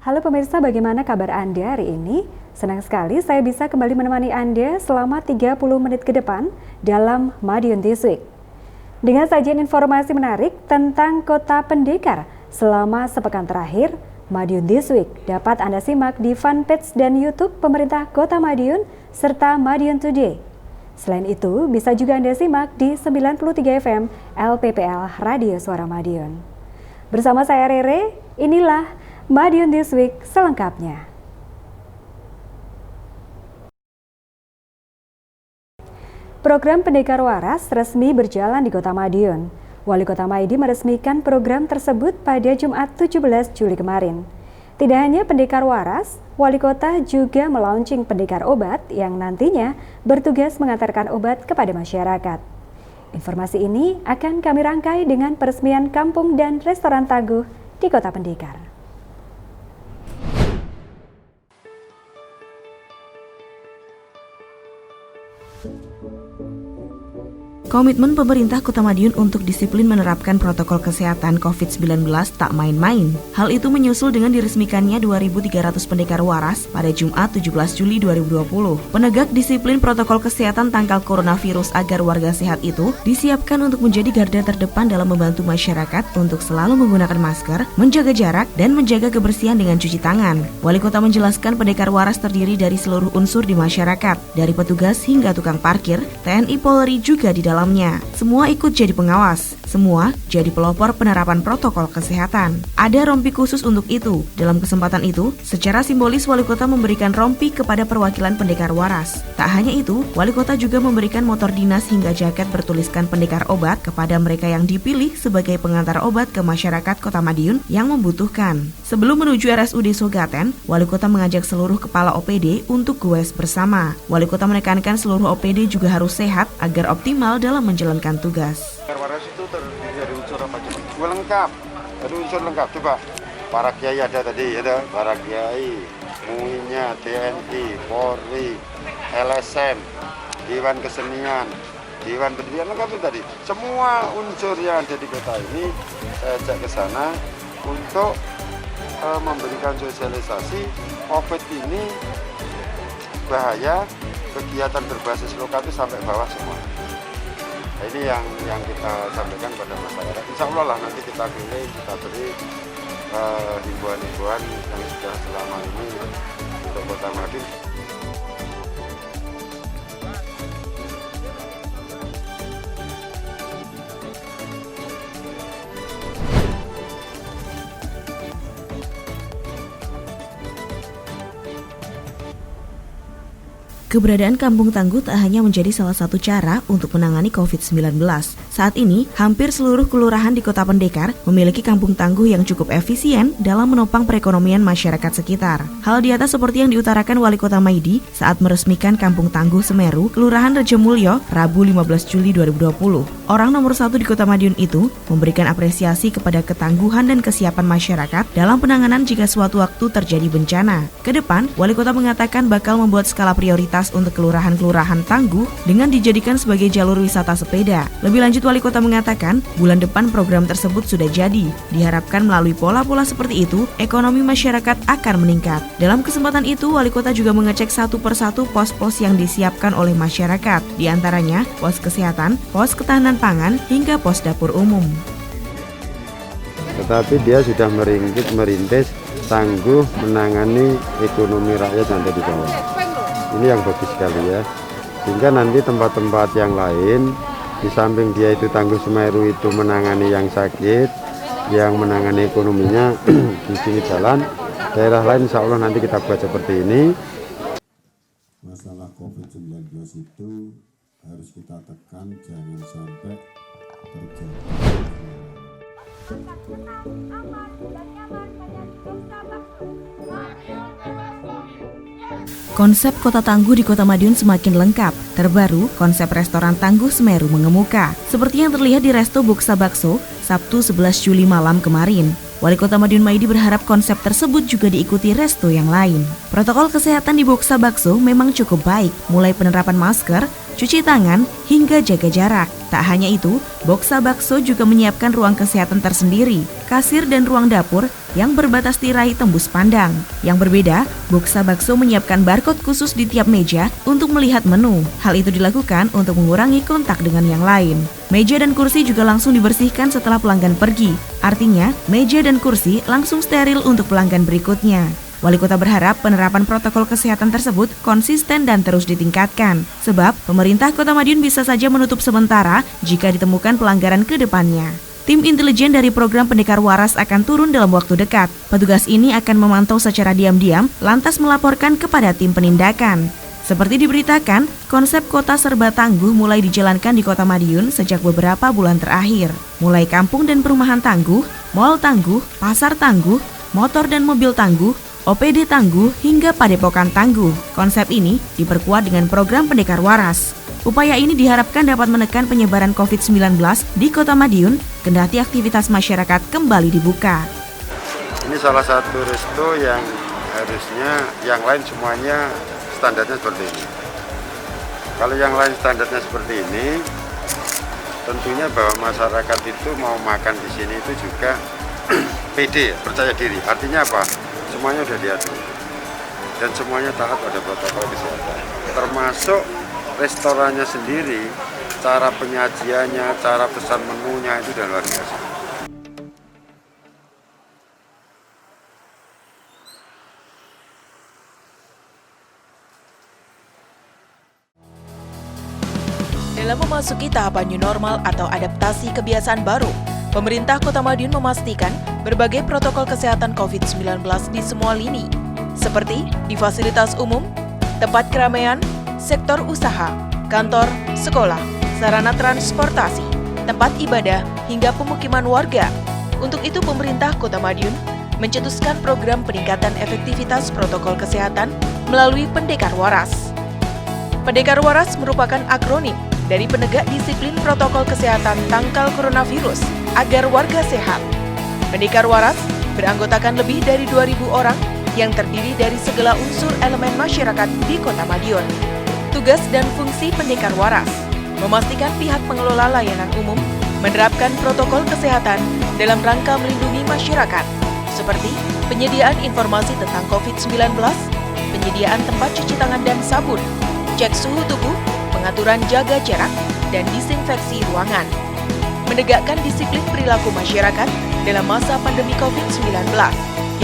Halo pemirsa, bagaimana kabar Anda hari ini? Senang sekali saya bisa kembali menemani Anda selama 30 menit ke depan dalam Madiun This Week. Dengan sajian informasi menarik tentang Kota Pendekar selama sepekan terakhir, Madiun This Week dapat Anda simak di fanpage dan YouTube pemerintah Kota Madiun serta Madiun Today. Selain itu, bisa juga Anda simak di 93 FM LPPL Radio Suara Madiun. Bersama saya Rere, inilah Madiun This Week selengkapnya. Program Pendekar Waras resmi berjalan di Kota Madiun. Wali Kota Maidi meresmikan program tersebut pada Jumat 17 Juli kemarin. Tidak hanya pendekar waras, Wali Kota juga melaunching pendekar obat yang nantinya bertugas mengantarkan obat kepada masyarakat. Informasi ini akan kami rangkai dengan peresmian kampung dan restoran Tangguh di Kota Pendekar. Komitmen pemerintah Kota Madiun untuk disiplin menerapkan protokol kesehatan COVID-19 tak main-main. Hal itu menyusul dengan diresmikannya 2.300 pendekar waras pada Jumat 17 Juli 2020. Penegak disiplin protokol kesehatan tangkal coronavirus agar warga sehat itu disiapkan untuk menjadi garda terdepan dalam membantu masyarakat untuk selalu menggunakan masker, menjaga jarak, dan menjaga kebersihan dengan cuci tangan. Wali Kota menjelaskan pendekar waras terdiri dari seluruh unsur di masyarakat, dari petugas hingga tukang parkir, TNI Polri juga di dalamnya. Semua ikut jadi pengawas, semua jadi pelopor penerapan protokol kesehatan. Ada rompi khusus untuk itu. Dalam kesempatan itu, secara simbolis Wali Kota memberikan rompi kepada perwakilan pendekar waras. Tak hanya itu, Wali Kota juga memberikan motor dinas hingga jaket bertuliskan pendekar obat kepada mereka yang dipilih sebagai pengantar obat ke masyarakat Kota Madiun yang membutuhkan. Sebelum menuju RSUD Sogaten, Wali Kota mengajak seluruh kepala OPD untuk goes bersama. Wali Kota menekankan seluruh OPD juga harus sehat agar optimal dalam menjalankan tugas. Waras itu terdiri dari unsur apa coba? Dua lengkap, ada unsur lengkap coba. Para kiai ada tadi, ada para kiai, MUI-nya, TNI, Polri, LSM, Dewan Kesenian, Dewan Pendidikan lengkap itu tadi. Semua unsur yang ada di kota ini saya ajak ke sana untuk memberikan sosialisasi COVID ini bahaya, kegiatan berbasis lokal itu sampai bawah semua. Nah, ini yang kita sampaikan pada masyarakat. Insya Allah lah nanti kita pilih, kita beri himbauan-himbauan yang sudah selama ini untuk Kota Madiun. Keberadaan Kampung Tangguh tak hanya menjadi salah satu cara untuk menangani COVID-19. Saat ini, hampir seluruh kelurahan di Kota Pendekar memiliki kampung tangguh yang cukup efisien dalam menopang perekonomian masyarakat sekitar. Hal di atas seperti yang diutarakan Wali Kota Maidi saat meresmikan Kampung Tangguh Semeru, Kelurahan Rejomulyo, Rabu 15 Juli 2020. Orang nomor 1 di Kota Madiun itu memberikan apresiasi kepada ketangguhan dan kesiapan masyarakat dalam penanganan jika suatu waktu terjadi bencana. Kedepan, Wali Kota mengatakan bakal membuat skala prioritas untuk kelurahan-kelurahan tangguh dengan dijadikan sebagai jalur wisata sepeda. Lebih lanjut, Wali Kota mengatakan bulan depan program tersebut sudah jadi. Diharapkan melalui pola-pola seperti itu, ekonomi masyarakat akan meningkat. Dalam kesempatan itu, Wali Kota juga mengecek satu persatu pos-pos yang disiapkan oleh masyarakat. Di antaranya pos kesehatan, pos ketahanan pangan, hingga pos dapur umum. Tetapi dia sudah merintis tangguh menangani ekonomi rakyat yang ada di bawah. Ini yang bagus sekali ya, sehingga nanti tempat-tempat yang lain di samping dia itu Tangguh Semeru itu menangani yang sakit, yang menangani ekonominya di sini jalan, daerah lain insya Allah nanti kita buat seperti ini. Masalah COVID-19 itu harus kita tekan, jangan sampai terjadi. Konsep Kota Tangguh di Kota Madiun semakin lengkap. Terbaru, konsep restoran Tangguh Semeru mengemuka. Seperti yang terlihat di Resto Buksa Bakso, Sabtu 11 Juli malam kemarin. Wali Kota Madiun Maidi berharap konsep tersebut juga diikuti resto yang lain. Protokol kesehatan di Buksa Bakso memang cukup baik, mulai penerapan masker, cuci tangan, hingga jaga jarak. Tak hanya itu, Boksa Bakso juga menyiapkan ruang kesehatan tersendiri, kasir dan ruang dapur yang berbatas tirai tembus pandang. Yang berbeda, Boksa Bakso menyiapkan barcode khusus di tiap meja untuk melihat menu. Hal itu dilakukan untuk mengurangi kontak dengan yang lain. Meja dan kursi juga langsung dibersihkan setelah pelanggan pergi. Artinya, meja dan kursi langsung steril untuk pelanggan berikutnya. Wali Kota berharap penerapan protokol kesehatan tersebut konsisten dan terus ditingkatkan. Sebab, pemerintah Kota Madiun bisa saja menutup sementara jika ditemukan pelanggaran ke depannya. Tim intelijen dari program Pendekar Waras akan turun dalam waktu dekat. Petugas ini akan memantau secara diam-diam, lantas melaporkan kepada tim penindakan. Seperti diberitakan, konsep kota serba tangguh mulai dijalankan di Kota Madiun sejak beberapa bulan terakhir. Mulai kampung dan perumahan tangguh, mal tangguh, pasar tangguh, motor dan mobil tangguh, OPD tangguh, hingga padepokan tangguh. Konsep ini diperkuat dengan program Pendekar Waras. Upaya ini diharapkan dapat menekan penyebaran COVID-19 di Kota Madiun, kendati aktivitas masyarakat kembali dibuka. Ini salah satu resto yang harusnya yang lain semuanya standarnya seperti ini. Kalau yang lain standarnya seperti ini, tentunya bahwa masyarakat itu mau makan di sini itu juga pede, percaya diri. Artinya apa? Semuanya sudah diatur dan semuanya taat pada protokol kesehatan. Termasuk restorannya sendiri, cara penyajiannya, cara pesan menunya itu sudah luar biasa. Dalam memasuki tahapan new normal atau adaptasi kebiasaan baru, pemerintah Kota Madiun memastikan berbagai protokol kesehatan COVID-19 di semua lini, seperti di fasilitas umum, tempat keramaian, sektor usaha, kantor, sekolah, sarana transportasi, tempat ibadah, hingga pemukiman warga. Untuk itu, pemerintah Kota Madiun mencetuskan program peningkatan efektivitas protokol kesehatan melalui Pendekar Waras. Pendekar Waras merupakan akronim dari penegak disiplin protokol kesehatan tangkal coronavirus agar warga sehat. Pendekar Waras beranggotakan lebih dari 2.000 orang yang terdiri dari segala unsur elemen masyarakat di Kota Madiun. Tugas dan fungsi Pendekar Waras memastikan pihak pengelola layanan umum menerapkan protokol kesehatan dalam rangka melindungi masyarakat, seperti penyediaan informasi tentang COVID-19, penyediaan tempat cuci tangan dan sabun, cek suhu tubuh, pengaturan jaga jarak, dan disinfeksi ruangan. Menegakkan disiplin perilaku masyarakat dalam masa pandemi COVID-19,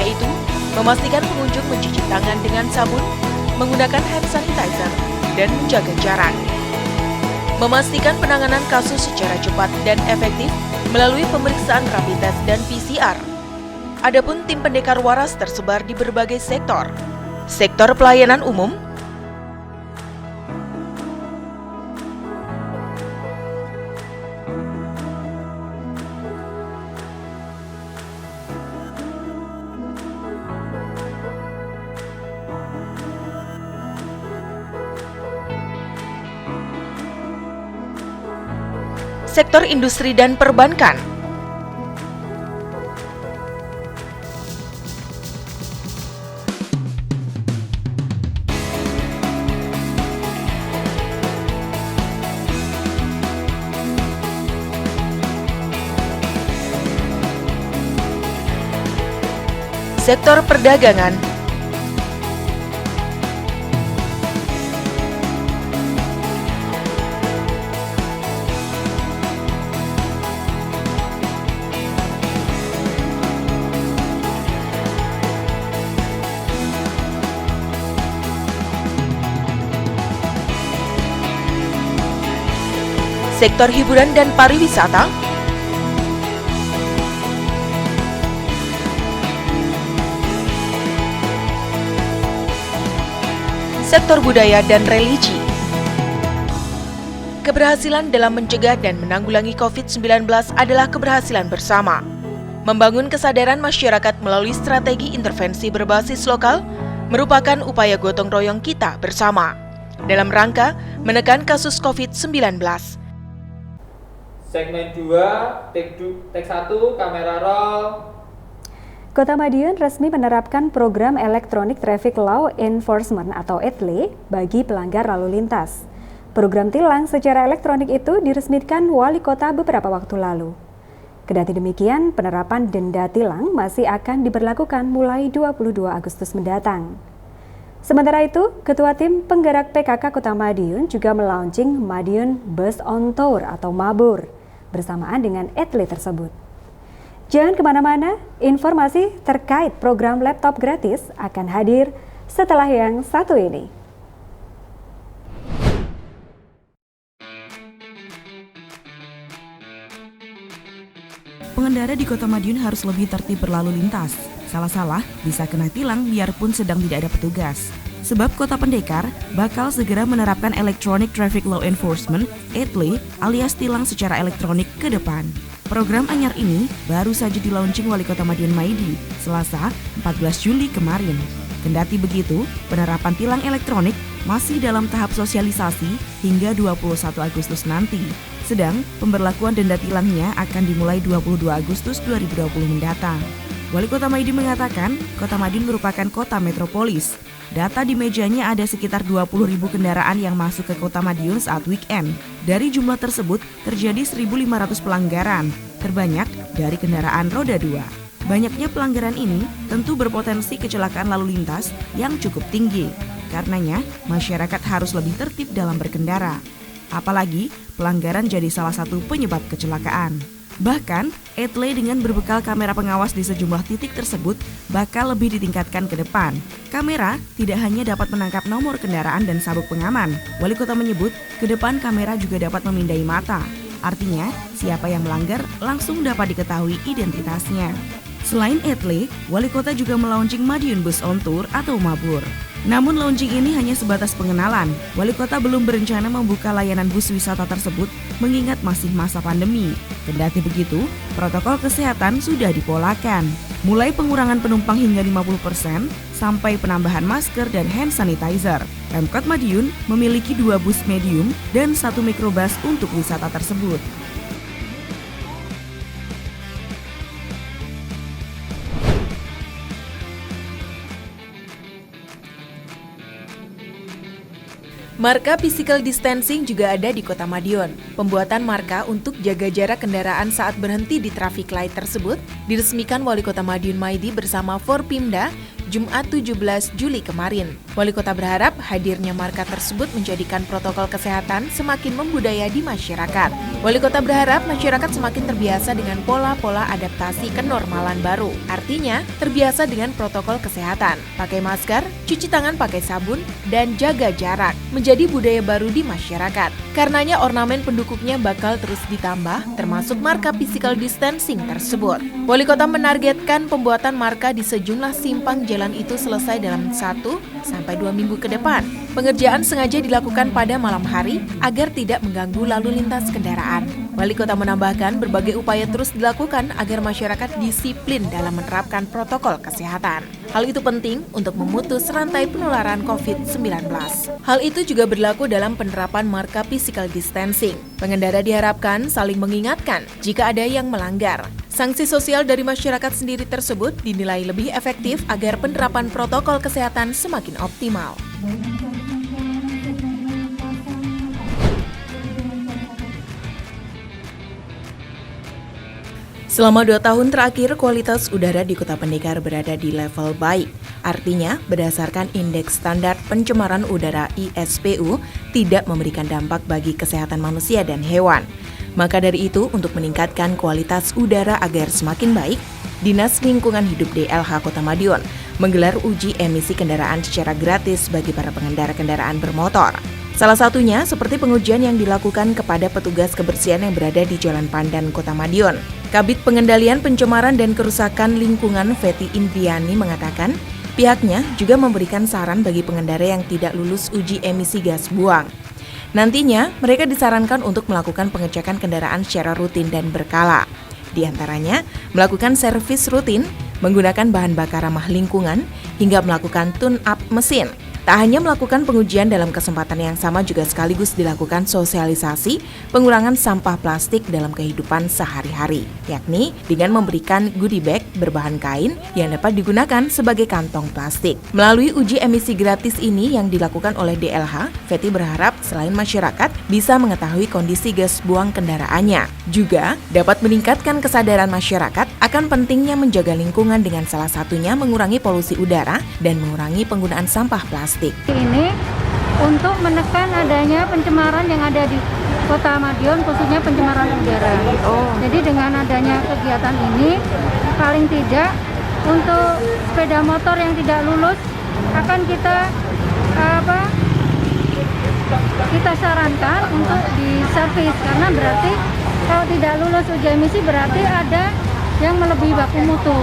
yaitu memastikan pengunjung mencuci tangan dengan sabun, menggunakan hand sanitizer, dan menjaga jarak. Memastikan penanganan kasus secara cepat dan efektif melalui pemeriksaan rapid test dan PCR. Adapun tim Pendekar Waras tersebar di berbagai sektor. Sektor pelayanan umum, sektor industri dan perbankan, sektor perdagangan, sektor hiburan dan pariwisata, sektor budaya dan religi. Keberhasilan dalam mencegah dan menanggulangi COVID-19 adalah keberhasilan bersama. Membangun kesadaran masyarakat melalui strategi intervensi berbasis lokal merupakan upaya gotong royong kita bersama dalam rangka menekan kasus COVID-19. Segmen 2, take 1, kamera roll. Kota Madiun resmi menerapkan program Electronic Traffic Law Enforcement atau ETLE bagi pelanggar lalu lintas. Program tilang secara elektronik itu diresmikan Wali Kota beberapa waktu lalu. Kendati demikian, penerapan denda tilang masih akan diberlakukan mulai 22 Agustus mendatang. Sementara itu, Ketua Tim Penggerak PKK Kota Madiun juga melaunching Madiun Bus on Tour atau Mabur bersamaan dengan atlet tersebut. Jangan kemana-mana, informasi terkait program laptop gratis akan hadir setelah yang satu ini. Pengendara di Kota Madiun harus lebih tertib berlalu lintas. Salah-salah bisa kena tilang biarpun sedang tidak ada petugas. Sebab Kota Pendekar bakal segera menerapkan Electronic Traffic Law Enforcement (ETLE) alias tilang secara elektronik ke depan. Program anyar ini baru saja di-launching Wali Kota Madiun Maidi, Selasa 14 Juli kemarin. Kendati begitu, penerapan tilang elektronik masih dalam tahap sosialisasi hingga 21 Agustus nanti. Sedang pemberlakuan denda tilangnya akan dimulai 22 Agustus 2020 mendatang. Wali Kota Maidi mengatakan, Kota Madiun merupakan kota metropolis. Data di mejanya ada sekitar 20.000 kendaraan yang masuk ke Kota Madiun saat weekend. Dari jumlah tersebut, terjadi 1.500 pelanggaran, terbanyak dari kendaraan roda 2. Banyaknya pelanggaran ini tentu berpotensi kecelakaan lalu lintas yang cukup tinggi. Karenanya, masyarakat harus lebih tertib dalam berkendara. Apalagi, pelanggaran jadi salah satu penyebab kecelakaan. Bahkan, ETLE dengan berbekal kamera pengawas di sejumlah titik tersebut bakal lebih ditingkatkan ke depan. Kamera tidak hanya dapat menangkap nomor kendaraan dan sabuk pengaman. Wali Kota menyebut, ke depan kamera juga dapat memindai mata. Artinya, siapa yang melanggar langsung dapat diketahui identitasnya. Selain ETLE, Wali Kota juga melaunching Madiun Bus on Tour atau Mabur. Namun launching ini hanya sebatas pengenalan. Wali Kota belum berencana membuka layanan bus wisata tersebut mengingat masih masa pandemi. Kendati begitu, protokol kesehatan sudah dipolakan. Mulai pengurangan penumpang hingga 50% sampai penambahan masker dan hand sanitizer. Pemkot Madiun memiliki 2 bus medium dan 1 mikrobus untuk wisata tersebut. Marka physical distancing juga ada di Kota Madiun. Pembuatan marka untuk jaga jarak kendaraan saat berhenti di traffic light tersebut diresmikan Wali Kota Madiun Maidi bersama Forpimda Jumat 17 Juli kemarin. Wali Kota berharap hadirnya marka tersebut menjadikan protokol kesehatan semakin membudaya di masyarakat. Wali Kota berharap masyarakat semakin terbiasa dengan pola-pola adaptasi kenormalan baru. Artinya, terbiasa dengan protokol kesehatan, pakai masker, cuci tangan pakai sabun, dan jaga jarak menjadi budaya baru di masyarakat. Karenanya ornamen pendukungnya bakal terus ditambah, termasuk marka physical distancing tersebut. Wali Kota menargetkan pembuatan marka di sejumlah simpang jalan itu selesai dalam 1-2 minggu ke depan. Pengerjaan sengaja dilakukan pada malam hari agar tidak mengganggu lalu lintas kendaraan. Wali Kota menambahkan berbagai upaya terus dilakukan agar masyarakat disiplin dalam menerapkan protokol kesehatan. Hal itu penting untuk memutus rantai penularan COVID-19. Hal itu juga berlaku dalam penerapan marka physical distancing. Pengendara diharapkan saling mengingatkan jika ada yang melanggar. Sanksi sosial dari masyarakat sendiri tersebut dinilai lebih efektif agar penerapan protokol kesehatan semakin optimal. Selama 2 tahun terakhir, kualitas udara di Kota Pendekar berada di level baik. Artinya, berdasarkan Indeks Standar Pencemaran Udara ISPU, tidak memberikan dampak bagi kesehatan manusia dan hewan. Maka dari itu, untuk meningkatkan kualitas udara agar semakin baik, Dinas Lingkungan Hidup DLH Kota Madiun menggelar uji emisi kendaraan secara gratis bagi para pengendara kendaraan bermotor. Salah satunya seperti pengujian yang dilakukan kepada petugas kebersihan yang berada di Jalan Pandan Kota Madiun. Kabid Pengendalian Pencemaran dan Kerusakan Lingkungan Feti Indriani mengatakan, pihaknya juga memberikan saran bagi pengendara yang tidak lulus uji emisi gas buang. Nantinya, mereka disarankan untuk melakukan pengecekan kendaraan secara rutin dan berkala. Di antaranya, melakukan servis rutin, menggunakan bahan bakar ramah lingkungan, hingga melakukan tune-up mesin. Tak hanya melakukan pengujian, dalam kesempatan yang sama juga sekaligus dilakukan sosialisasi pengurangan sampah plastik dalam kehidupan sehari-hari, yakni dengan memberikan goodie bag berbahan kain yang dapat digunakan sebagai kantong plastik. Melalui uji emisi gratis ini yang dilakukan oleh DLH, Feti berharap selain masyarakat bisa mengetahui kondisi gas buang kendaraannya, juga dapat meningkatkan kesadaran masyarakat akan pentingnya menjaga lingkungan dengan salah satunya mengurangi polusi udara dan mengurangi penggunaan sampah plastik. Ini untuk menekan adanya pencemaran yang ada di Kota Madiun, khususnya pencemaran udara. Jadi dengan adanya kegiatan ini, paling tidak untuk sepeda motor yang tidak lulus akan kita sarankan untuk diservis, karena berarti kalau tidak lulus uji emisi berarti ada yang melebihi baku mutu.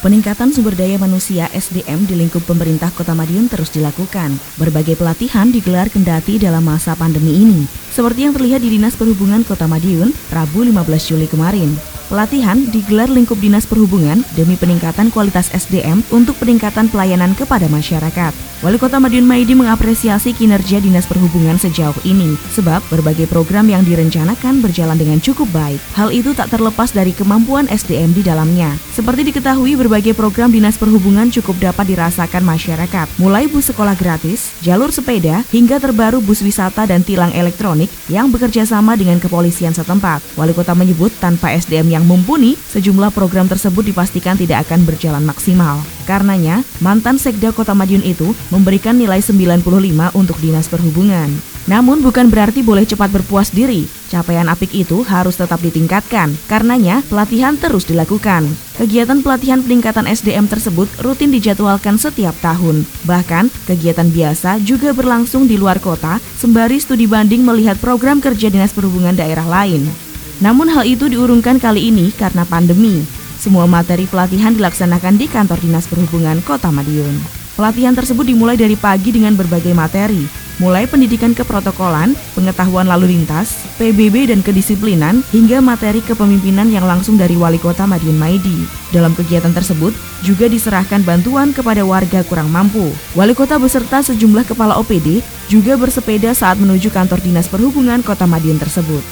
Peningkatan sumber daya manusia (SDM) di lingkup pemerintah Kota Madiun terus dilakukan. Berbagai pelatihan digelar kendati dalam masa pandemi ini, seperti yang terlihat di Dinas Perhubungan Kota Madiun, Rabu 15 Juli kemarin. Pelatihan digelar lingkup Dinas Perhubungan demi peningkatan kualitas SDM untuk peningkatan pelayanan kepada masyarakat. Wali Kota Madiun Maidi mengapresiasi kinerja Dinas Perhubungan sejauh ini, sebab berbagai program yang direncanakan berjalan dengan cukup baik. Hal itu tak terlepas dari kemampuan SDM di dalamnya. Seperti diketahui, berbagai program Dinas Perhubungan cukup dapat dirasakan masyarakat, mulai bus sekolah gratis, jalur sepeda, hingga terbaru bus wisata dan tilang elektronik yang bekerja sama dengan kepolisian setempat. Wali Kota menyebut tanpa SDM yang mumpuni, sejumlah program tersebut dipastikan tidak akan berjalan maksimal. Karenanya, mantan Sekda Kota Madiun itu memberikan nilai 95 untuk Dinas Perhubungan. Namun bukan berarti boleh cepat berpuas diri. Capaian apik itu harus tetap ditingkatkan. Karenanya, pelatihan terus dilakukan. Kegiatan pelatihan peningkatan SDM tersebut rutin dijadwalkan setiap tahun. Bahkan, kegiatan biasa juga berlangsung di luar kota sembari studi banding melihat program kerja Dinas Perhubungan daerah lain. Namun hal itu diurungkan kali ini karena pandemi. Semua materi pelatihan dilaksanakan di kantor Dinas Perhubungan Kota Madiun. Pelatihan tersebut dimulai dari pagi dengan berbagai materi, mulai pendidikan keprotokolan, pengetahuan lalu lintas, PBB dan kedisiplinan, hingga materi kepemimpinan yang langsung dari Wali Kota Madiun Maidi. Dalam kegiatan tersebut juga diserahkan bantuan kepada warga kurang mampu. Wali Kota beserta sejumlah kepala OPD juga bersepeda saat menuju kantor Dinas Perhubungan Kota Madiun tersebut.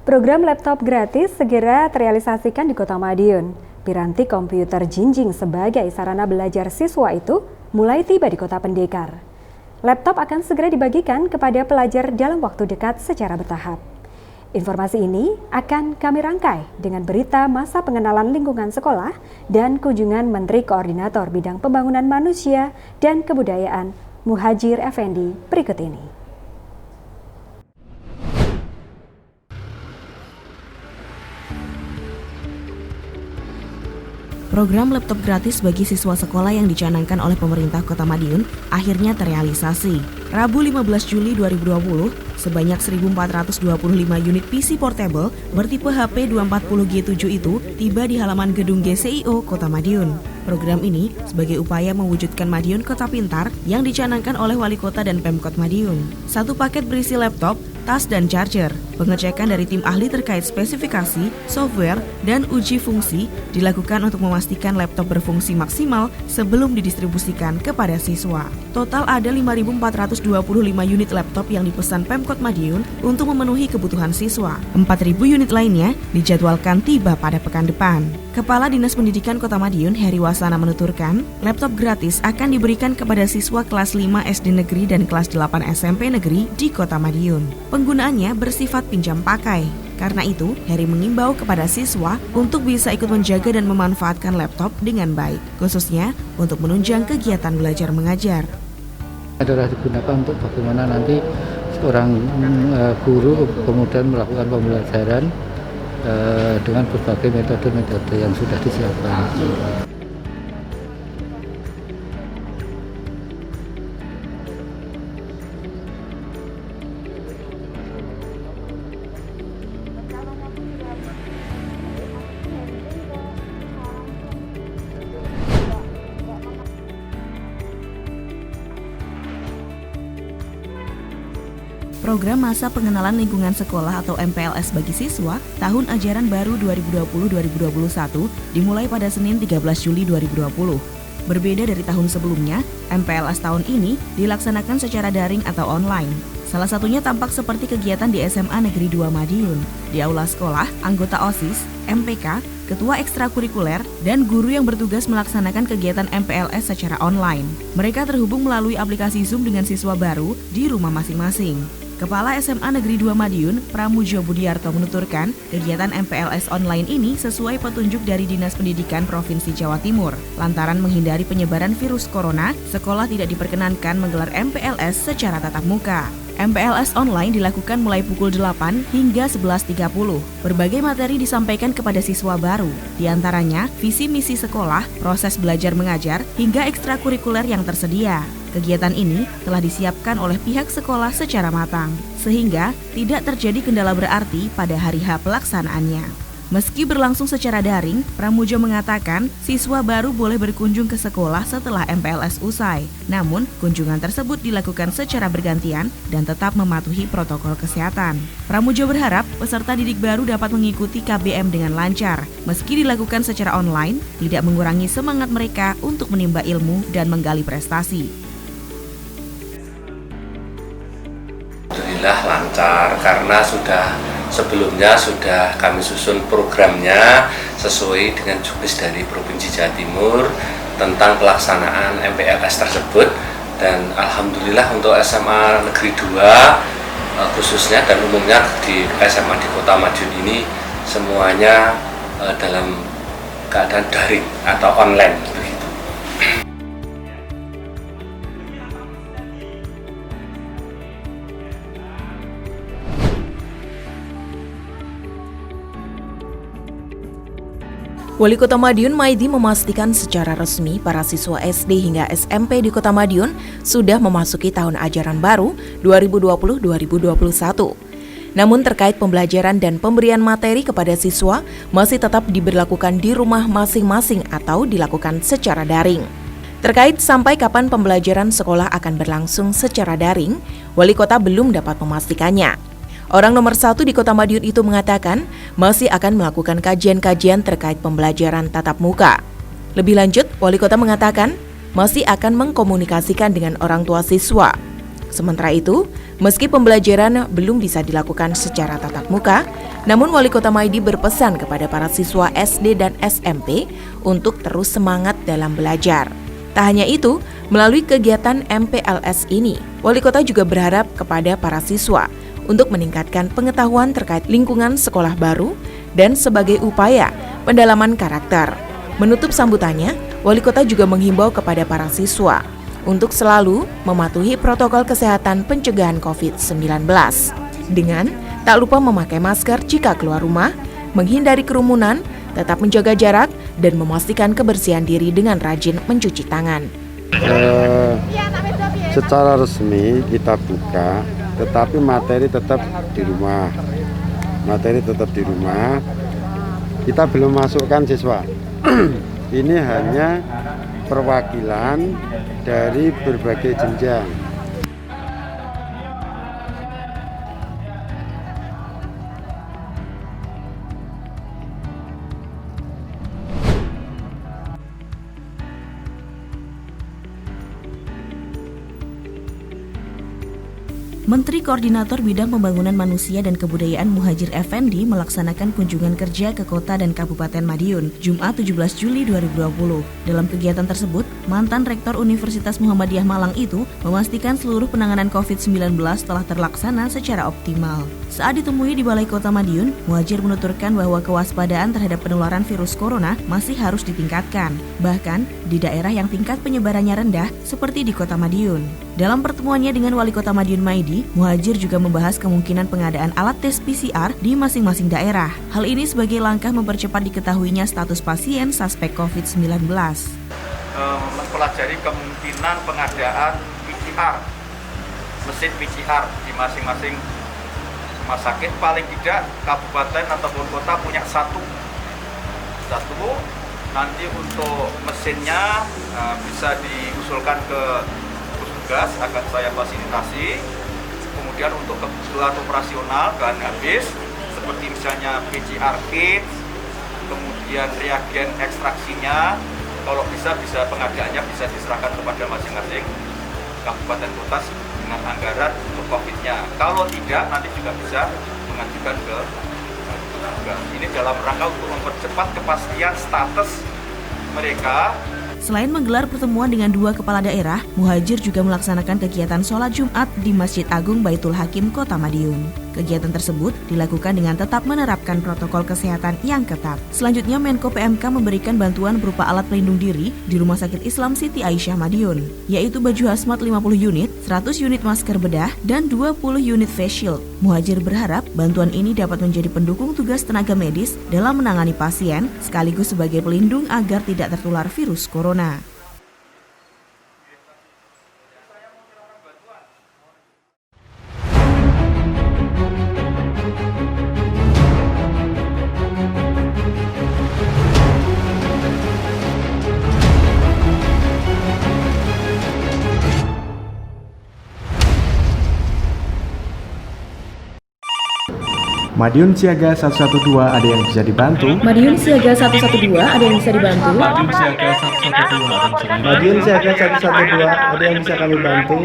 Program laptop gratis segera terrealisasikan di Kota Madiun. Piranti komputer jinjing sebagai sarana belajar siswa itu mulai tiba di Kota Pendekar. Laptop akan segera dibagikan kepada pelajar dalam waktu dekat secara bertahap. Informasi ini akan kami rangkai dengan berita masa pengenalan lingkungan sekolah dan kunjungan Menteri Koordinator Bidang Pembangunan Manusia dan Kebudayaan Muhadjir Effendi berikut ini. Program laptop gratis bagi siswa sekolah yang dicanangkan oleh pemerintah Kota Madiun akhirnya terrealisasi. Rabu 15 Juli 2020, sebanyak 1.425 unit PC portable bertipe HP 240G7 itu tiba di halaman gedung GCIO Kota Madiun. Program ini sebagai upaya mewujudkan Madiun Kota Pintar yang dicanangkan oleh Wali Kota dan Pemkot Madiun. Satu paket berisi laptop, tas dan charger. Pengecekan dari tim ahli terkait spesifikasi, software, dan uji fungsi dilakukan untuk memastikan laptop berfungsi maksimal sebelum didistribusikan kepada siswa. Total ada 5.425 unit laptop yang dipesan Pemkot Madiun untuk memenuhi kebutuhan siswa. 4.000 unit lainnya dijadwalkan tiba pada pekan depan. Kepala Dinas Pendidikan Kota Madiun, Heri Wasana menuturkan, laptop gratis akan diberikan kepada siswa kelas 5 SD Negeri dan kelas 8 SMP Negeri di Kota Madiun. Penggunaannya bersifat pinjam pakai. Karena itu, Heri mengimbau kepada siswa untuk bisa ikut menjaga dan memanfaatkan laptop dengan baik, khususnya untuk menunjang kegiatan belajar mengajar. Adalah digunakan untuk bagaimana nanti seorang guru kemudian melakukan pembelajaran dengan berbagai metode-metode yang sudah disiapkan. program Masa Pengenalan Lingkungan Sekolah atau MPLS bagi siswa tahun ajaran baru 2020-2021 dimulai pada Senin 13 Juli 2020. Berbeda dari tahun sebelumnya, MPLS tahun ini dilaksanakan secara daring atau online. Salah satunya tampak seperti kegiatan di SMA Negeri 2 Madiun. Di aula sekolah, anggota OSIS, MPK, ketua ekstrakurikuler, dan guru yang bertugas melaksanakan kegiatan MPLS secara online. Mereka terhubung melalui aplikasi Zoom dengan siswa baru di rumah masing-masing. Kepala SMA Negeri 2 Madiun, Pramujo Budiarto menuturkan, kegiatan MPLS online ini sesuai petunjuk dari Dinas Pendidikan Provinsi Jawa Timur. Lantaran menghindari penyebaran virus corona, sekolah tidak diperkenankan menggelar MPLS secara tatap muka. MPLS online dilakukan mulai pukul 8 hingga 11.30. Berbagai materi disampaikan kepada siswa baru, di antaranya visi misi sekolah, proses belajar mengajar, hingga ekstrakurikuler yang tersedia. Kegiatan ini telah disiapkan oleh pihak sekolah secara matang, sehingga tidak terjadi kendala berarti pada hari H pelaksanaannya. Meski berlangsung secara daring, Pramujo mengatakan siswa baru boleh berkunjung ke sekolah setelah MPLS usai. Namun, kunjungan tersebut dilakukan secara bergantian dan tetap mematuhi protokol kesehatan. Pramujo berharap peserta didik baru dapat mengikuti KBM dengan lancar. Meski dilakukan secara online, tidak mengurangi semangat mereka untuk menimba ilmu dan menggali prestasi. Alhamdulillah lancar karena sebelumnya sudah kami susun programnya sesuai dengan juknis dari Provinsi Jawa Timur tentang pelaksanaan MPLS tersebut, dan alhamdulillah untuk SMA Negeri 2 khususnya dan umumnya di SMA di Kota Madiun ini semuanya dalam keadaan daring atau online begitu. Wali Kota Madiun Maidi memastikan secara resmi para siswa SD hingga SMP di Kota Madiun sudah memasuki tahun ajaran baru 2020-2021. Namun terkait pembelajaran dan pemberian materi kepada siswa masih tetap diberlakukan di rumah masing-masing atau dilakukan secara daring. Terkait sampai kapan pembelajaran sekolah akan berlangsung secara daring, Wali Kota belum dapat memastikannya. Orang nomor 1 di Kota Madiun itu mengatakan masih akan melakukan kajian-kajian terkait pembelajaran tatap muka. Lebih lanjut, Wali Kota mengatakan masih akan mengkomunikasikan dengan orang tua siswa. Sementara itu, meski pembelajaran belum bisa dilakukan secara tatap muka, namun Wali Kota Maidi berpesan kepada para siswa SD dan SMP untuk terus semangat dalam belajar. Tak hanya itu, melalui kegiatan MPLS ini, Wali Kota juga berharap kepada para siswa untuk meningkatkan pengetahuan terkait lingkungan sekolah baru dan sebagai upaya pendalaman karakter. Menutup sambutannya, Wali Kota juga menghimbau kepada para siswa untuk selalu mematuhi protokol kesehatan pencegahan COVID-19 dengan tak lupa memakai masker jika keluar rumah, menghindari kerumunan, tetap menjaga jarak, dan memastikan kebersihan diri dengan rajin mencuci tangan. Secara resmi kita buka, tetapi materi tetap di rumah. Kita belum masukkan siswa. Ini hanya perwakilan dari berbagai jenjang. Menteri Koordinator Bidang Pembangunan Manusia dan Kebudayaan Muhadjir Effendi melaksanakan kunjungan kerja ke Kota dan Kabupaten Madiun, Jumat 17 Juli 2020. Dalam kegiatan tersebut, mantan Rektor Universitas Muhammadiyah Malang itu memastikan seluruh penanganan COVID-19 telah terlaksana secara optimal. Saat ditemui di Balai Kota Madiun, Muhadjir menuturkan bahwa kewaspadaan terhadap penularan virus corona masih harus ditingkatkan, bahkan di daerah yang tingkat penyebarannya rendah seperti di Kota Madiun. Dalam pertemuannya dengan Wali Kota Madiun Maidi, Muhadjir juga membahas kemungkinan pengadaan alat tes PCR di masing-masing daerah. Hal ini sebagai langkah mempercepat diketahuinya status pasien suspek COVID-19. Mempelajari kemungkinan pengadaan PCR, mesin PCR di masing-masing rumah sakit. Paling tidak kabupaten ataupun kota punya satu. Nanti untuk mesinnya bisa diusulkan ke Pusgas, akan saya fasilitasi. Kemudian kemudian untuk kebutuhan operasional bahan habis seperti misalnya PCR kit, kemudian reagen ekstraksinya, kalau bisa pengadaannya bisa diserahkan kepada masing-masing kabupaten kota dengan anggaran untuk COVID-nya. Kalau tidak, nanti juga bisa mengajukan ke ini dalam rangka untuk mempercepat kepastian status mereka. Selain menggelar pertemuan dengan 2 kepala daerah, Muhajir juga melaksanakan kegiatan sholat Jumat di Masjid Agung Baitul Hakim Kota Madiun. Kegiatan tersebut dilakukan dengan tetap menerapkan protokol kesehatan yang ketat. Selanjutnya, Menko PMK memberikan bantuan berupa alat pelindung diri di Rumah Sakit Islam Siti Aisyah Madiun, yaitu baju hazmat 50 unit, 100 unit masker bedah, dan 20 unit face shield. Muhajir berharap bantuan ini dapat menjadi pendukung tugas tenaga medis dalam menangani pasien, sekaligus sebagai pelindung agar tidak tertular virus corona. Madiun Siaga 112, ada yang bisa dibantu? Madiun Siaga 112, ada yang bisa dibantu? Madiun Siaga 112, Madiun Siaga 112, ada yang bisa kami bantu?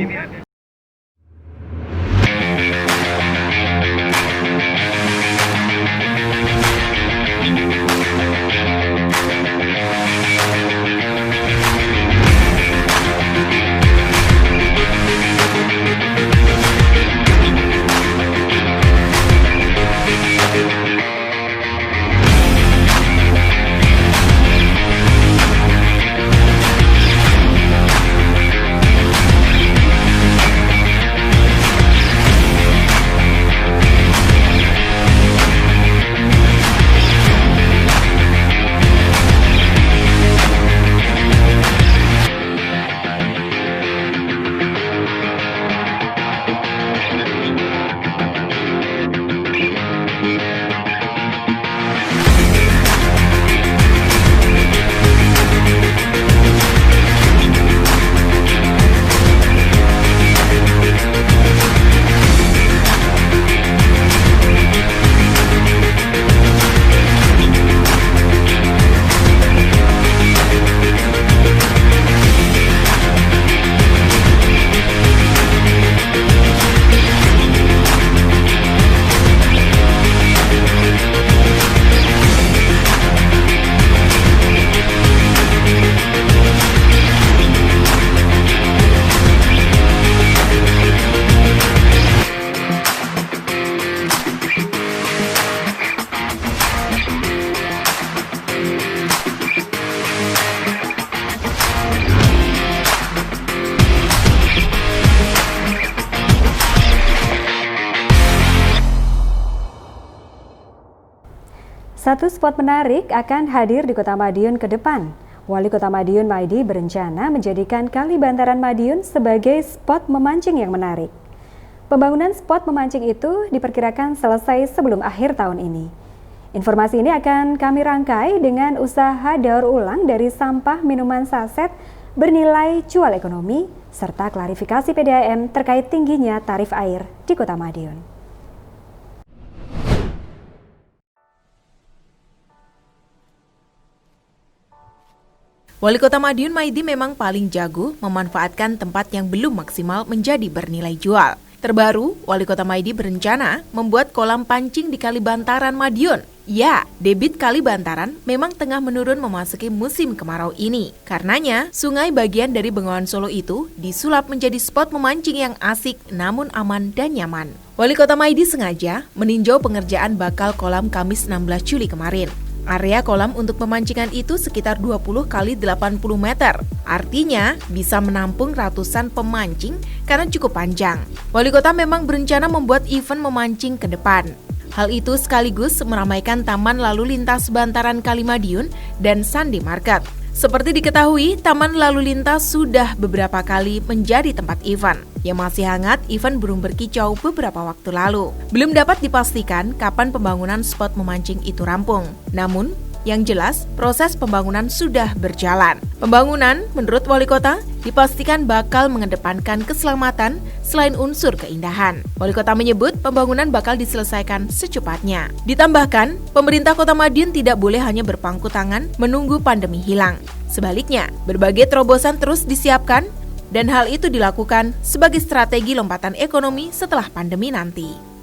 Satu spot menarik akan hadir di Kota Madiun ke depan. Wali Kota Madiun Maidi berencana menjadikan Kali Bantaran Madiun sebagai spot memancing yang menarik. Pembangunan spot memancing itu diperkirakan selesai sebelum akhir tahun ini. Informasi ini akan kami rangkai dengan usaha daur ulang dari sampah minuman saset bernilai jual ekonomi, serta klarifikasi PDAM terkait tingginya tarif air di Kota Madiun. Wali Kota Madiun Maidi memang paling jago memanfaatkan tempat yang belum maksimal menjadi bernilai jual. Terbaru, Wali Kota Maidi berencana membuat kolam pancing di Kali Bantaran Madiun. Ya, debit Kali Bantaran memang tengah menurun memasuki musim kemarau ini. Karenanya, sungai bagian dari Bengawan Solo itu disulap menjadi spot memancing yang asik namun aman dan nyaman. Wali Kota Maidi sengaja meninjau pengerjaan bakal kolam Kamis 16 Juli kemarin. Area kolam untuk pemancingan itu sekitar 20 kali 80 meter. Artinya bisa menampung ratusan pemancing karena cukup panjang. Wali kota memang berencana membuat event memancing ke depan. Hal itu sekaligus meramaikan Taman Lalu Lintas Bantaran Kali Madiun dan Sandi Market. Seperti diketahui, Taman Lalu Lintas sudah beberapa kali menjadi tempat event. Yang masih hangat, event burung berkicau beberapa waktu lalu. Belum dapat dipastikan kapan pembangunan spot memancing itu rampung. Namun, Yang jelas, proses pembangunan sudah berjalan. Pembangunan, menurut Wali Kota, dipastikan bakal mengedepankan keselamatan selain unsur keindahan. Wali Kota menyebut pembangunan bakal diselesaikan secepatnya. Ditambahkan, pemerintah Kota Madiun tidak boleh hanya berpangku tangan menunggu pandemi hilang. Sebaliknya, berbagai terobosan terus disiapkan dan hal itu dilakukan sebagai strategi lompatan ekonomi setelah pandemi nanti.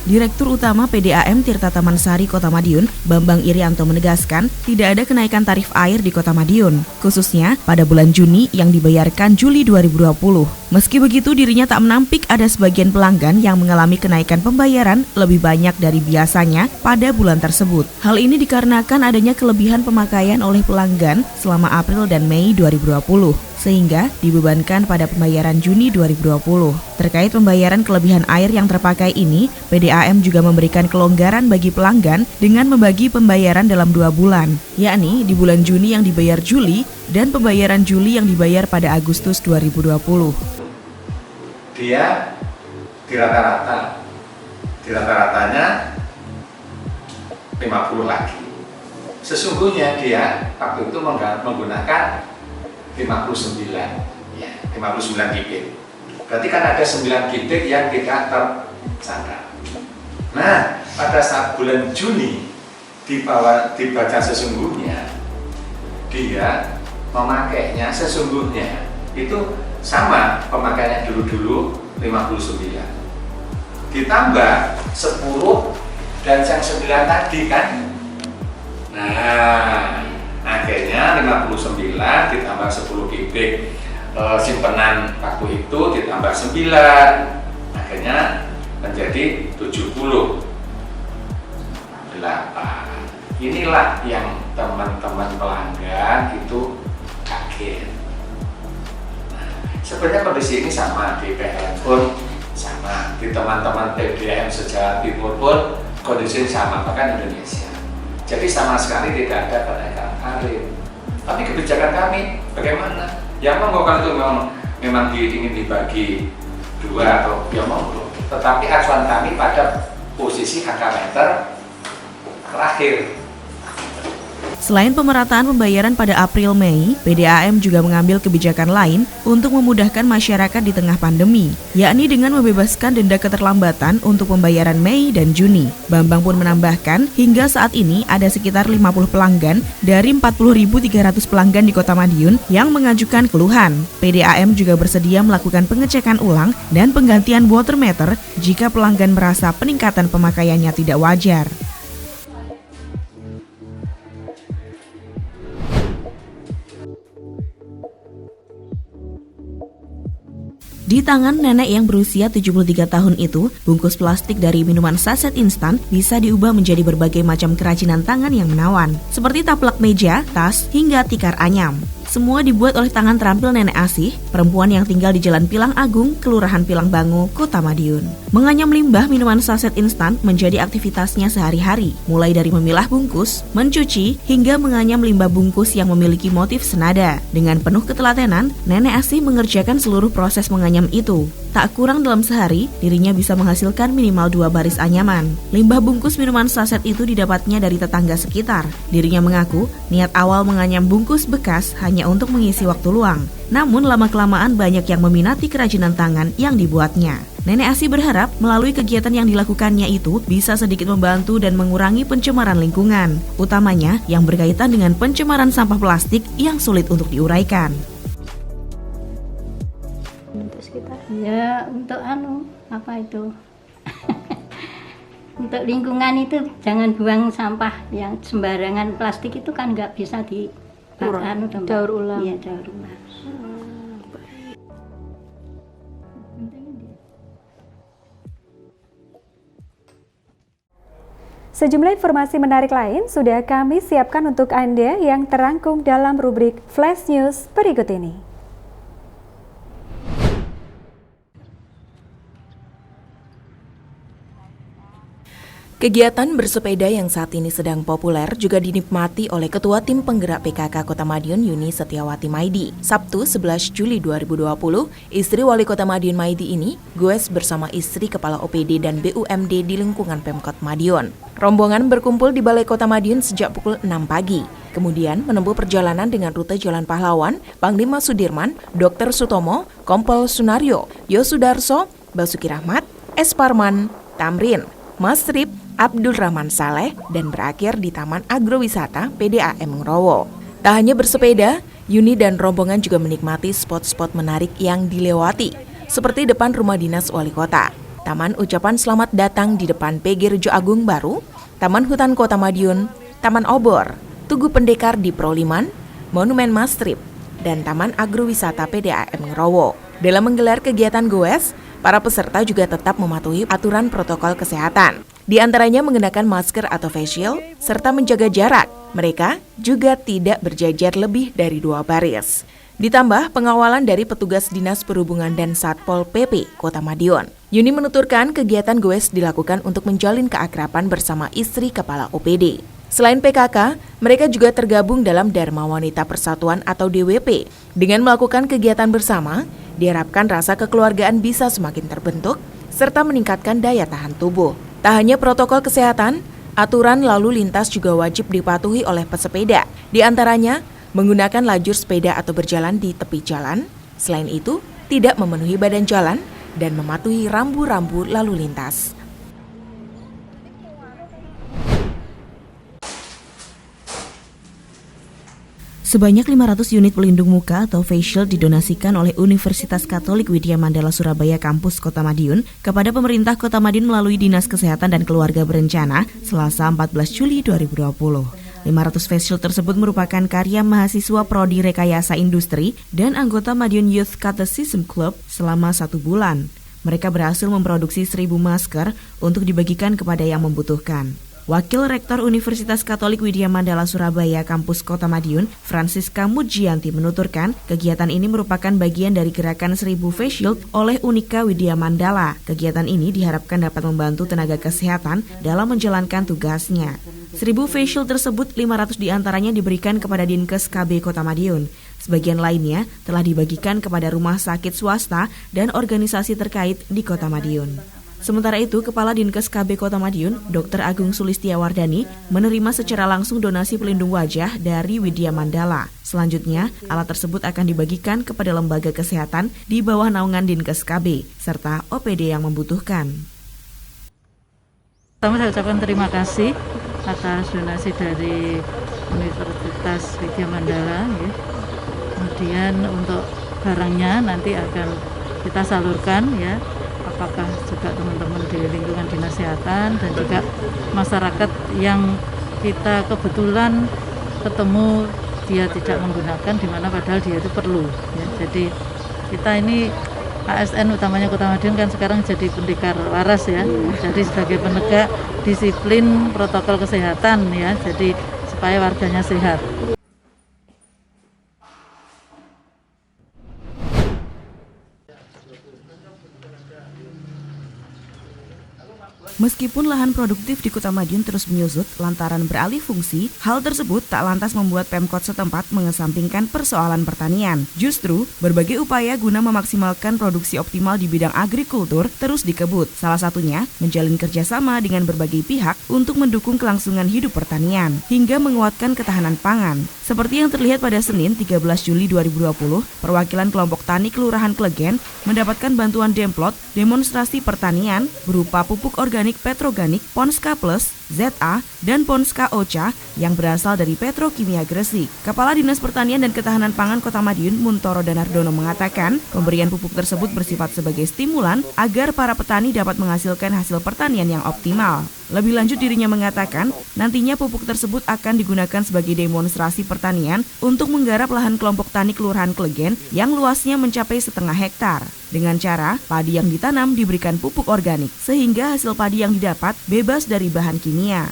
Direktur Utama PDAM Tirta Tamansari Kota Madiun, Bambang Irianto menegaskan tidak ada kenaikan tarif air di Kota Madiun, khususnya pada bulan Juni yang dibayarkan Juli 2020. Meski begitu, dirinya tak menampik ada sebagian pelanggan yang mengalami kenaikan pembayaran lebih banyak dari biasanya pada bulan tersebut. Hal ini dikarenakan adanya kelebihan pemakaian oleh pelanggan selama April dan Mei 2020. Sehingga dibebankan pada pembayaran Juni 2020. Terkait pembayaran kelebihan air yang terpakai ini, PDAM juga memberikan kelonggaran bagi pelanggan dengan membagi pembayaran dalam 2 bulan, yakni di bulan Juni yang dibayar Juli dan pembayaran Juli yang dibayar pada Agustus 2020. Dia di rata-ratanya 50 lagi. Sesungguhnya dia waktu itu menggunakan 59 kubik. Berarti kan ada 9 kubik yang tidak tersangka. Nah, pada saat bulan Juni dibaca sesungguhnya, dia memakainya sesungguhnya itu sama pemakaiannya dulu 59. Ditambah 10 dan yang 9 tadi kan. Nah, akhirnya 59 ditambah 10 kubik simpenan waktu itu ditambah 9, akhirnya menjadi 78. Inilah yang teman-teman pelanggan itu kaget. Nah, sebenarnya kondisi ini sama di PLN pun sama, di teman-teman PDAM se-Jawa Timur pun kondisi sama, bahkan Indonesia. Jadi sama sekali tidak ada kenaikan tarif. Tapi kebijakan kami bagaimana? Ya monggo kalau itu memang ingin dibagi 2 atau ya monggo. Tetapi acuan kami pada posisi angka meter terakhir. Selain pemerataan pembayaran pada April-Mei, PDAM juga mengambil kebijakan lain untuk memudahkan masyarakat di tengah pandemi, yakni dengan membebaskan denda keterlambatan untuk pembayaran Mei dan Juni. Bambang pun menambahkan, hingga saat ini ada sekitar 50 pelanggan dari 40.300 pelanggan di Kota Madiun yang mengajukan keluhan. PDAM juga bersedia melakukan pengecekan ulang dan penggantian water meter jika pelanggan merasa peningkatan pemakaiannya tidak wajar. Di tangan nenek yang berusia 73 tahun itu, bungkus plastik dari minuman saset instan bisa diubah menjadi berbagai macam kerajinan tangan yang menawan, seperti taplak meja, tas, hingga tikar anyam. Semua dibuat oleh tangan terampil Nenek Asih, perempuan yang tinggal di Jalan Pilang Agung, Kelurahan Pilang Bangu, Kota Madiun. Menganyam limbah minuman saset instan menjadi aktivitasnya sehari-hari, mulai dari memilah bungkus, mencuci, hingga menganyam limbah bungkus yang memiliki motif senada. Dengan penuh ketelatenan, Nenek Asih mengerjakan seluruh proses menganyam itu. Tak kurang dalam sehari, dirinya bisa menghasilkan minimal 2 baris anyaman. Limbah bungkus minuman saset itu didapatnya dari tetangga sekitar. Dirinya mengaku, niat awal menganyam bungkus bekas hanya untuk mengisi waktu luang. Namun lama-kelamaan banyak yang meminati kerajinan tangan yang dibuatnya. Nenek Asih berharap melalui kegiatan yang dilakukannya itu bisa sedikit membantu dan mengurangi pencemaran lingkungan, utamanya yang berkaitan dengan pencemaran sampah plastik yang sulit untuk diuraikan. Ya untuk untuk lingkungan itu jangan buang sampah yang sembarangan. Plastik itu kan nggak bisa daur ulang. Iya, daur ulang. Sejumlah informasi menarik lain sudah kami siapkan untuk Anda yang terangkum dalam rubrik Flash News berikut ini. Kegiatan bersepeda yang saat ini sedang populer juga dinikmati oleh Ketua Tim Penggerak PKK Kota Madiun Yuni Setiawati Maidi. Sabtu 11 Juli 2020, istri Wali Kota Madiun Maidi ini goes bersama istri Kepala OPD dan BUMD di lingkungan Pemkot Madiun. Rombongan berkumpul di Balai Kota Madiun sejak pukul 6 pagi. Kemudian menempuh perjalanan dengan rute Jalan Pahlawan, Panglima Sudirman, Dr. Sutomo, Kompol Sunaryo, Yosudarso, Basuki Rahmat, S. Parman, Tamrin, Masrip, Abdul Rahman Saleh, dan berakhir di Taman Agrowisata PDAM Ngrowo. Tak hanya bersepeda, Yuni dan rombongan juga menikmati spot-spot menarik yang dilewati, seperti depan rumah dinas wali kota, Taman Ucapan Selamat Datang di depan PG Rejo Agung Baru, Taman Hutan Kota Madiun, Taman Obor, Tugu Pendekar di Proliman, Monumen Masrip, dan Taman Agrowisata PDAM Ngrowo. Dalam menggelar kegiatan goes, para peserta juga tetap mematuhi aturan protokol kesehatan. Di antaranya mengenakan masker atau face shield, serta menjaga jarak. Mereka juga tidak berjajar lebih dari 2 baris. Ditambah pengawalan dari petugas Dinas Perhubungan dan Satpol PP Kota Madiun. Yuni menuturkan kegiatan goes dilakukan untuk menjalin keakraban bersama istri Kepala OPD. Selain PKK, mereka juga tergabung dalam Dharma Wanita Persatuan atau DWP. Dengan melakukan kegiatan bersama, diharapkan rasa kekeluargaan bisa semakin terbentuk, serta meningkatkan daya tahan tubuh. Tak hanya protokol kesehatan, aturan lalu lintas juga wajib dipatuhi oleh pesepeda. Di antaranya, menggunakan lajur sepeda atau berjalan di tepi jalan. Selain itu, tidak memenuhi badan jalan dan mematuhi rambu-rambu lalu lintas. Sebanyak 500 unit pelindung muka atau face shield didonasikan oleh Universitas Katolik Widya Mandala Surabaya Kampus Kota Madiun kepada pemerintah Kota Madiun melalui Dinas Kesehatan dan Keluarga Berencana Selasa 14 Juli 2020. 500 face shield tersebut merupakan karya mahasiswa Prodi Rekayasa Industri dan anggota Madiun Youth Catechism Club selama 1 bulan. Mereka berhasil memproduksi 1.000 masker untuk dibagikan kepada yang membutuhkan. Wakil Rektor Universitas Katolik Widya Mandala Surabaya Kampus Kota Madiun, Francisca Mujianti menuturkan, kegiatan ini merupakan bagian dari gerakan 1.000 face shield oleh Unika Widya Mandala. Kegiatan ini diharapkan dapat membantu tenaga kesehatan dalam menjalankan tugasnya. 1.000 face shield tersebut 500 diantaranya diberikan kepada Dinkes KB Kota Madiun. Sebagian lainnya telah dibagikan kepada rumah sakit swasta dan organisasi terkait di Kota Madiun. Sementara itu, Kepala Dinkes KB Kota Madiun, Dr. Agung Sulistiawardani, menerima secara langsung donasi pelindung wajah dari Widya Mandala. Selanjutnya, alat tersebut akan dibagikan kepada lembaga kesehatan di bawah naungan Dinkes KB, serta OPD yang membutuhkan. Pertama saya ucapkan terima kasih atas donasi dari Universitas Widya Mandala. Ya. Kemudian untuk barangnya nanti akan kita salurkan ya. Apakah juga teman-teman di lingkungan dinas kesehatan dan juga masyarakat yang kita kebetulan ketemu dia tidak menggunakan, di mana padahal dia itu perlu. Ya. Jadi kita ini ASN utamanya Kota Madiun kan sekarang jadi pendekar waras ya. Jadi sebagai penegak disiplin protokol kesehatan ya. Jadi supaya warganya sehat. Meskipun lahan produktif di Kota Madiun terus menyusut lantaran beralih fungsi, hal tersebut tak lantas membuat Pemkot setempat mengesampingkan persoalan pertanian. Justru, berbagai upaya guna memaksimalkan produksi optimal di bidang agrikultur terus dikebut. Salah satunya, menjalin kerjasama dengan berbagai pihak untuk mendukung kelangsungan hidup pertanian, hingga menguatkan ketahanan pangan. Seperti yang terlihat pada Senin 13 Juli 2020, perwakilan kelompok tani Kelurahan Klegen mendapatkan bantuan demplot demonstrasi pertanian berupa pupuk organik Petroganik, Ponska Plus, ZA, dan Ponska Ocha yang berasal dari Petrokimia Gresik. Kepala Dinas Pertanian dan Ketahanan Pangan Kota Madiun, Muntoro Danardono mengatakan, pemberian pupuk tersebut bersifat sebagai stimulan agar para petani dapat menghasilkan hasil pertanian yang optimal. Lebih lanjut dirinya mengatakan, nantinya pupuk tersebut akan digunakan sebagai demonstrasi pertanian untuk menggarap lahan kelompok tani Kelurahan Klegen yang luasnya mencapai 0,5 hektar. Dengan cara, padi yang ditanam diberikan pupuk organik, sehingga hasil padi yang didapat bebas dari bahan kimia.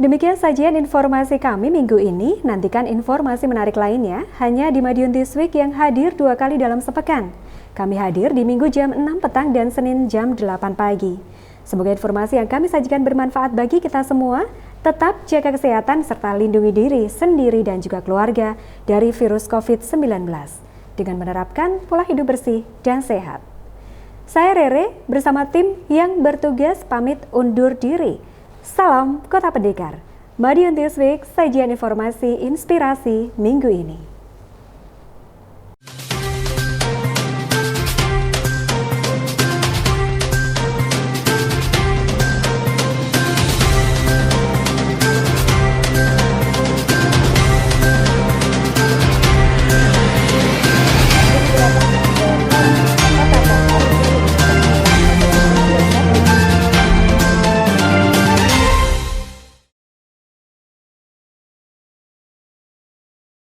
Demikian sajian informasi kami minggu ini. Nantikan informasi menarik lainnya hanya di Madiun This Week yang hadir 2 kali dalam sepekan. Kami hadir di Minggu jam 6 petang dan Senin jam 8 pagi. Semoga informasi yang kami sajikan bermanfaat bagi kita semua. Tetap jaga kesehatan serta lindungi diri sendiri dan juga keluarga dari virus COVID-19 dengan menerapkan pola hidup bersih dan sehat. Saya Rere bersama tim yang bertugas pamit undur diri. Salam Kota Pendekar. Madiun This Week, sajian informasi inspirasi minggu ini.